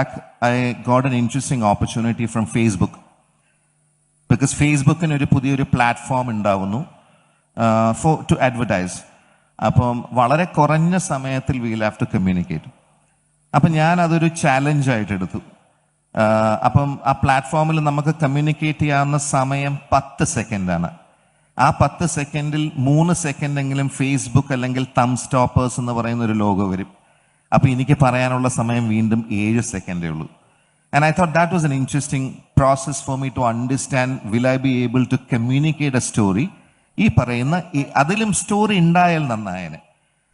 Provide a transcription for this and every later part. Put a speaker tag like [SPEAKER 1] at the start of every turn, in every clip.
[SPEAKER 1] back, I got an interesting opportunity from Facebook. Because Facebook in a platform ഉണ്ടാവുന്നു to advertise. അപ്പം വളരെ കുറഞ്ഞ സമയത്തിൽ we'll have to communicate. അപ്പം ഞാൻ അതൊരു ചാലഞ്ച് ആയിട്ട് എടുത്തു. അപ്പം ആ പ്ലാറ്റ്ഫോമിൽ നമുക്ക് കമ്മ്യൂണിക്കേറ്റ് ചെയ്യാവുന്ന സമയം 10 സെക്കൻഡാണ്. ആ 10 സെക്കൻഡിൽ 3 സെക്കൻഡെങ്കിലും ഫേസ്ബുക്ക് അല്ലെങ്കിൽ തം സ്റ്റോപ്പേഴ്സ് എന്ന് പറയുന്ന ഒരു ലോഗോ വരും. അപ്പൊ എനിക്ക് പറയാനുള്ള സമയം വീണ്ടും 7 സെക്കൻഡേ ഉള്ളൂ. And I thought that was an interesting process for me to understand, will I be able to communicate a story? ഈ പറയുന്ന അതിലും സ്റ്റോറി ഉണ്ടായാൽ നന്നായനെ.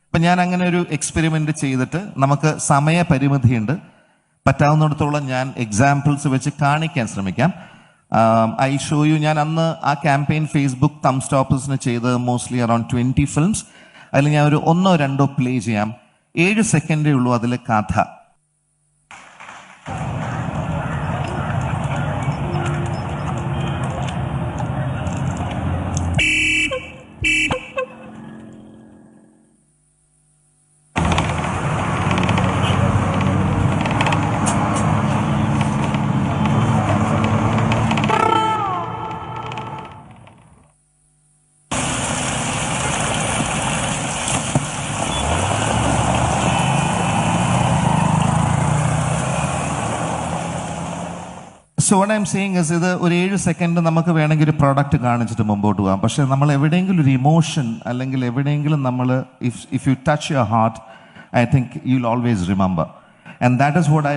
[SPEAKER 1] അപ്പൊ ഞാൻ അങ്ങനെ ഒരു എക്സ്പെരിമെന്റ് ചെയ്തിട്ട് നമുക്ക് സമയപരിമിതിയുണ്ട്, പറ്റാവുന്നിടത്തോളം ഞാൻ എക്സാമ്പിൾസ് വെച്ച് കാണിക്കാൻ ശ്രമിക്കാം. I show you. ഞാൻ അന്ന് ആ ക്യാമ്പയിൻ ഫേസ്ബുക്ക് തം സ്റ്റോപ്പേഴ്സിന് ചെയ്തത് മോസ്റ്റ്ലി അറൌണ്ട് 20 ഫിലിംസ്. അതിൽ ഞാൻ ഒരു 1-2 പ്ലേ ചെയ്യാം. 7 സെക്കൻഡേ ഉള്ളൂ അതിലെ കഥ. So what I M saying is, ഇത് ഒരു 7 സെക്കൻഡ് നമുക്ക് വേണമെങ്കിൽ ഒരു പ്രോഡക്റ്റ് കാണിച്ചിട്ട് മുമ്പോട്ട് പോകാം. പക്ഷെ നമ്മൾ എവിടെയെങ്കിലും ഒരു ഇമോഷൻ അല്ലെങ്കിൽ എവിടെയെങ്കിലും നമ്മൾ if you touch your heart, I think you will always remember. And that is what I